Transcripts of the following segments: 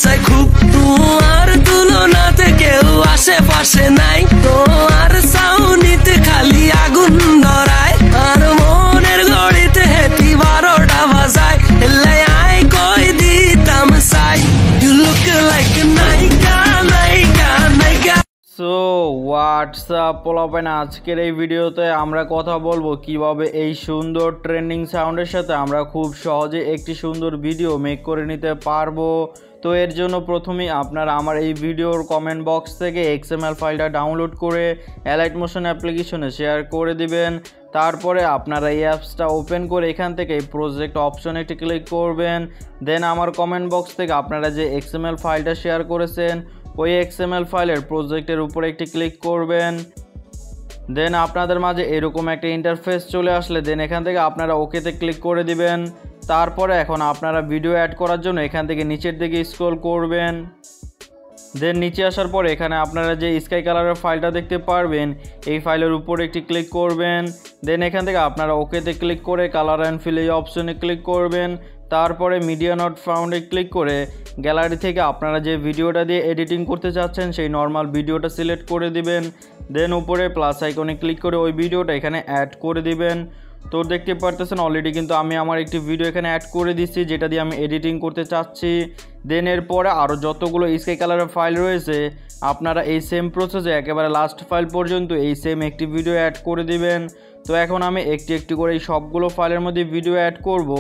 চাই খুব তোমার তুলনাতে কেউ আশেপাশে নাই তোমার চাউনিতে খালি আগুন ধরায় আর মনের ঘড়িতে হেঁটি 12টা বাজায় এলাই আই কই দিতাম চাই You look like a Naika Naika Naika so WhatsApp পোলাপাইন আজকের এই ভিডিওতে আমরা কথা বলবো কিভাবে এই সুন্দর ট্রেন্ডিং সাউন্ডের সাথে আমরা খুব সহজে একটি সুন্দর ভিডিও মেক করে নিতে পারবো। তো এর জন্য প্রথমেই আপনারা আমার এই ভিডিওর কমেন্ট বক্স থেকে XML ফাইলটা ডাউনলোড করে অ্যালাইট মোশন অ্যাপ্লিকেশনে শেয়ার করে দিবেন। তারপরে আপনারা এই অ্যাপসটা ওপেন করে এখান থেকে প্রজেক্ট অপশনে একটি ক্লিক করবেন। দেন আমার কমেন্ট বক্স থেকে আপনারা যে XML ফাইলটা শেয়ার করেছেন ওই XML ফাইলের প্রজেক্টের উপরে একটি ক্লিক করবেন। দেন আপনাদের মাঝে এরকম একটা ইন্টারফেস চলে আসলে দেন এখান থেকে আপনারা ওকেতে ক্লিক করে দিবেন। তারপরে এখন আপনারা ভিডিও অ্যাড করার জন্য এখান থেকে নিচের দিকে স্ক্রল করবেন। দেন নিচে আসার পরে এখানে আপনারা যে স্কাই কালারের ফাইলটা দেখতে পারবেন এই ফাইলের উপরে একটি ক্লিক করবেন। দেন এখান থেকে আপনারা ওকেতে ক্লিক করে কালার অ্যান্ড ফিল এই অপশনে ক্লিক করবেন। তারপরে মিডিয়া নট ফাউন্ডে ক্লিক করে গ্যালারি থেকে আপনারা যে ভিডিওটা দিয়ে এডিটিং করতে চাচ্ছেন সেই নর্মাল ভিডিওটা সিলেক্ট করে দিবেন। দেন উপরে প্লাস আইকনে ক্লিক করে ওই ভিডিওটা এখানে অ্যাড করে দিবেন। তো দেখতে পারতেছেন অলরেডি কিন্তু আমি আমার একটি ভিডিও এখানে অ্যাড করে দিচ্ছি যেটা দিয়ে আমি এডিটিং করতে চাচ্ছি। দেন এরপরে আরও যতগুলো স্কাই কালারের ফাইল রয়েছে আপনারা এই সেম প্রসেসে একেবারে লাস্ট ফাইল পর্যন্ত এই সেম একটি ভিডিও অ্যাড করে দিবেন। তো এখন আমি একটি একটি করে এই সবগুলো ফাইলের মধ্যে ভিডিও অ্যাড করব।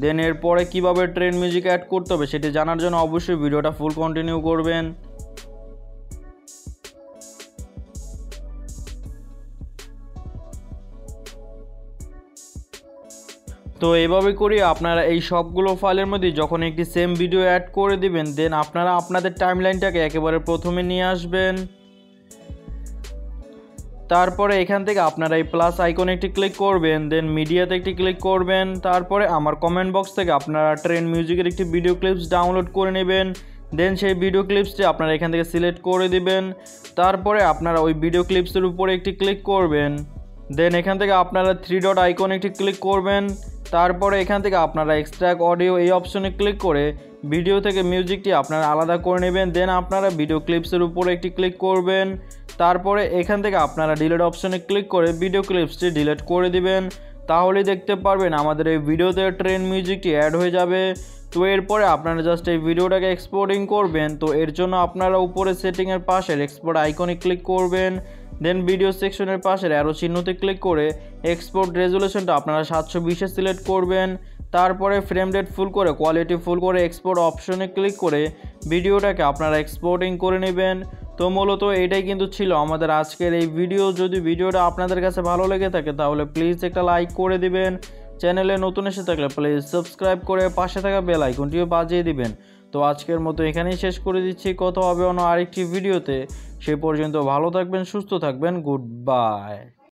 দেন এরপরে কীভাবে ট্রেন্ড মিউজিক অ্যাড করতে হবে সেটি জানার জন্য অবশ্যই ভিডিওটা ফুল কন্টিনিউ করবেন। তো এইভাবে করে আপনারা এই সবগুলো ফাইলের মধ্যে যখন একটি সেম ভিডিও অ্যাড করে দিবেন দেন আপনারা আপনাদের টাইমলাইনটাকে একেবারে প্রথমে নিয়ে আসবেন। তারপরে এখান থেকে আপনারা এই প্লাস আইকনে একটি ক্লিক করবেন। দেন মিডিয়াতে একটি ক্লিক করবেন। তারপরে আমার কমেন্ট বক্স থেকে আপনারা ট্রেন্ড মিউজিকের একটি ভিডিও ক্লিপস ডাউনলোড করে নেবেন। দেন সেই ভিডিও ক্লিপসটি আপনারা এখান থেকে সিলেক্ট করে দিবেন। তারপরে আপনারা ওই ভিডিও ক্লিপসের উপরে একটি ক্লিক করবেন। দেন এখান থেকে আপনারা 3 ডট আইকনে একটি ক্লিক করবেন। তারপরে এখান থেকে আপনারা এক্সট্রাক্ট অডিও এই অপশনে ক্লিক করে ভিডিও থেকে মিউজিকটি আপনারা আলাদা করে নেবেন। দেন আপনারা ভিডিও ক্লিপসের উপরে একটি ক্লিক করবেন। তারপরে এখান থেকে আপনারা ডিলিট অপশনে ক্লিক করে ভিডিও ক্লিপসটি ডিলিট করে দিবেন। তাহলেই দেখতে পারবেন আমাদের এই ভিডিওতে ট্রেন্ড মিউজিকটি অ্যাড হয়ে যাবে। তো এরপরে আপনারা জাস্ট এই ভিডিওটাকে এক্সপোর্টিং করবেন। তো এর জন্য আপনারা উপরে সেটিংয়ের পাশের এক্সপোর্ট আইকনে ক্লিক করবেন। দেন ভিডিও সেকশনের পাশের অ্যারো চিহ্নতে ক্লিক করে এক্সপোর্ট রেজুলেশনটা আপনারা 720-এ সিলেক্ট করবেন। তারপরে ফ্রেম রেট ফুল করে কোয়ালিটি ফুল করে এক্সপোর্ট অপশনে ক্লিক করে ভিডিওটাকে আপনারা এক্সপোর্টিং করে নেবেন। তো মূলত এটাই কিন্তু ছিল আমাদের আজকের এই ভিডিও। যদি ভিডিওটা আপনাদের কাছে ভালো লেগে থাকে তাহলে প্লিজ একটা লাইক করে দিবেন। চ্যানেলে নতুন এসে থাকলে প্লিজ সাবস্ক্রাইব করে পাশে থাকা বেল আইকনটিও বাজিয়ে দিবেন। তো আজকের মতো এখানেই শেষ করে দিচ্ছি। কথা হবে অন্য আরেকটি ভিডিওতে। সে পর্যন্ত ভালো থাকবেন, সুস্থ থাকবেন। Good bye.